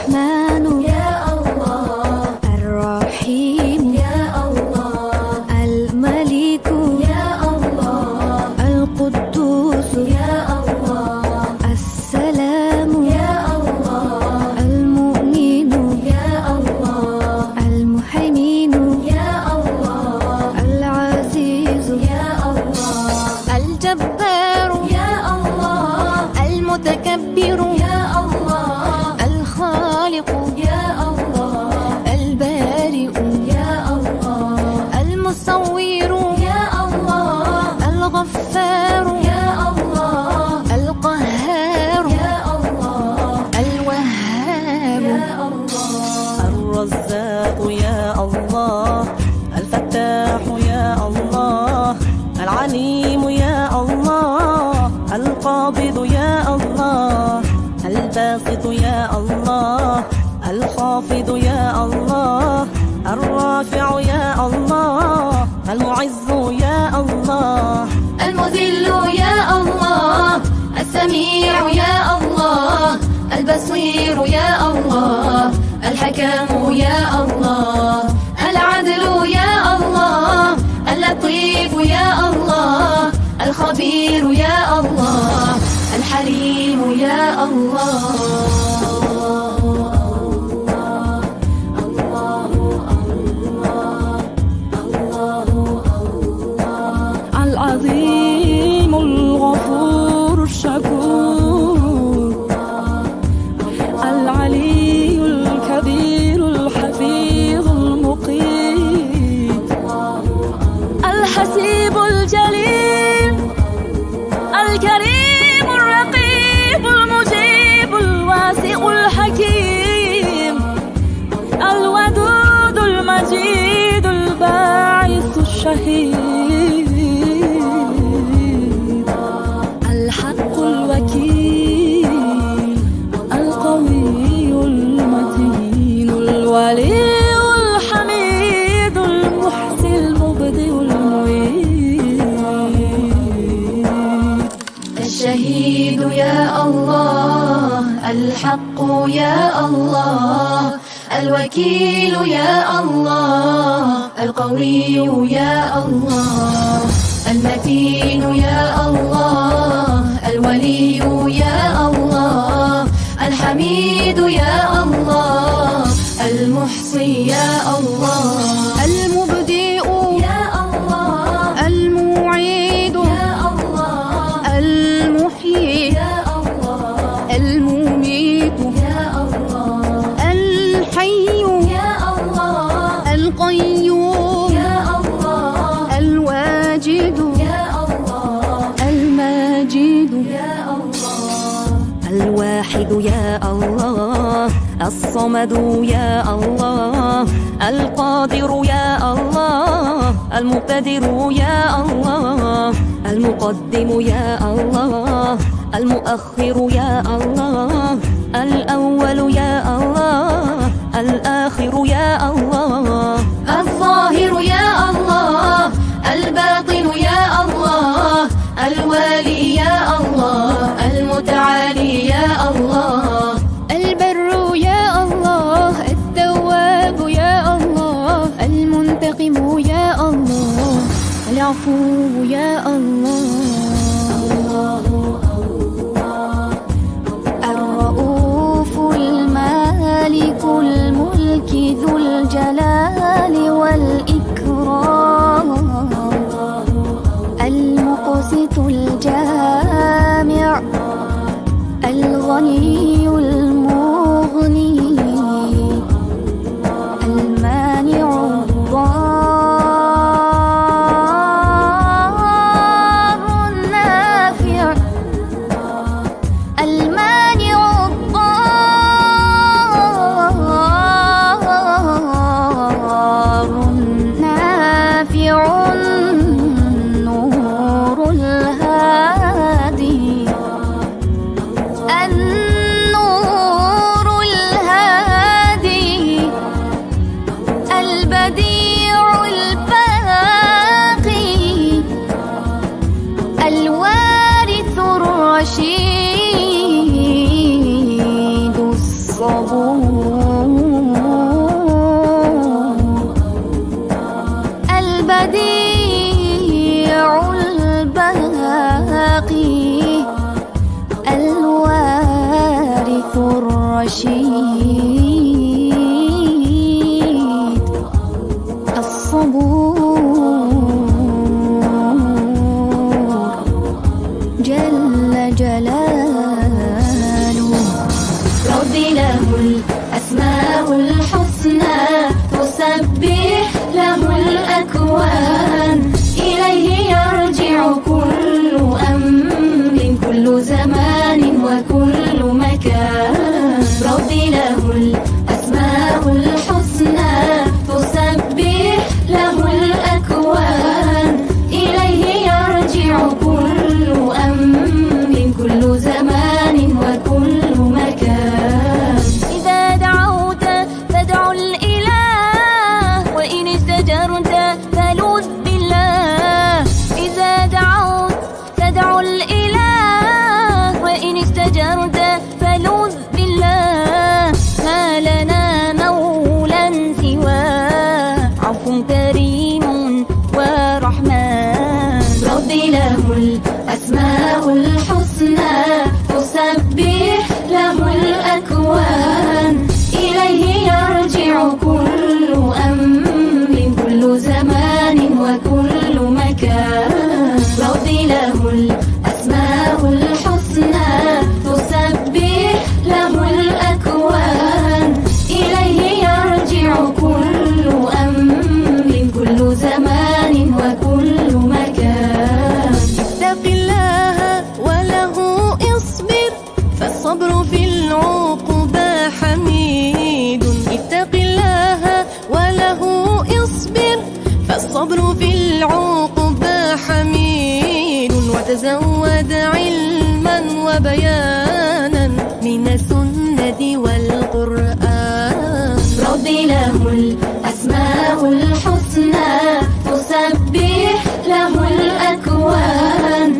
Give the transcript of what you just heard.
الرحمن يا الله، الرحيم يا الله، الملك يا الله، القدوس يا الله، السلام يا الله، المؤمن يا الله، المهيمن يا الله، العزيز يا الله، الجبار يا الله، المتكبر يا الله، الخالق يا الله، البارئ يا الله، المصور يا الله، الغفار يا الله، القهار يا الله، الوهاب يا الله، الرزاق يا الله، الفتاح يا الله، العليم يا الله، القابض يا الله، الباسط يا الله، الخافض يا الله، الرافع يا الله، المعز يا الله، المذل يا الله، السميع يا الله، البصير يا الله، الحكم يا الله، العدل يا الله، اللطيف يا الله، الخبير يا الله، الحليم يا الله. العظيم الغفور الشكور، العلي الكبير الحفيظ المقيت، الحسيب الجليل، الكريم الرقيب المجيب الواسع الحكيم، الودود المجيد الباعث الشهيد، الحق الوكيل، القوي المتين، الولي الحميد، المحسن المبدئ المعيد، الشهيد يا الله، الحق يا الله، الوكيل يا الله، القوي يا الله، المتين يا الله، الولي يا الله، الحميد يا الله، المحصي يا الله، المبدئ يا الله، المعيد يا الله، المحيي يا الله، المميت يا الله، الحي يا الله، القيوم يا الله، الواجد يا الله، الماجد يا الله، الواحد يا الله، الصمد يا الله، القادر يا الله، المقتدر يا الله، المقدم يا الله، المؤخر يا الله، الأول يا الله، الآخر يا الله، الظاهر يا الله، الباطن يا الله، الوالي يا الله، المتعالي يا الله، البر يا الله، التواب يا الله، المنتقم يا الله، العفو يا الله، الرؤوف المالك الملك ذو الجلال والإكرام، المقسط الجامع، الغني المغني، المانع الضار النافع، المانع الضار النافع، النور الهادي، النور الهادي، البديع الباقي، الوارث الرشيد، الصبور الرشيد الصبور جل جلاله. ربي له الأسماء الحسنى تسبح له الأكوان، إليه يرجع كل أمر كل زمان وكل مكان. ربي له الأسماء الحسنى تسبح له الأكوان، إليه يرجع كل أمر كل زمان وكل مكان. إذا دعوت فادع الإله، وإن استجرت فلوذ بالله. إذا دعوت فادع الإله، وإن استجرت فلوذ بالله. ما لنا مولى سواه، عفو كريم ورحمن. ربي له الأسماء الحسنى تسبح له الأكوان، إليه يرجع كل أمر كل زمان وكل مكان. ربي له الأسماء الحسنى تسبح له الأكوان، إليه يرجع كل أمر كل زمان وكل مكان. اتق الله وله اصبر، فالصبر في العقبى حميد. اتق الله وله اصبر، فالصبر في العقبى حميد. وتزود علما وبيانا من السنة والقرآن. ربي له الأسماء الحسنى تسبح له الأكوان،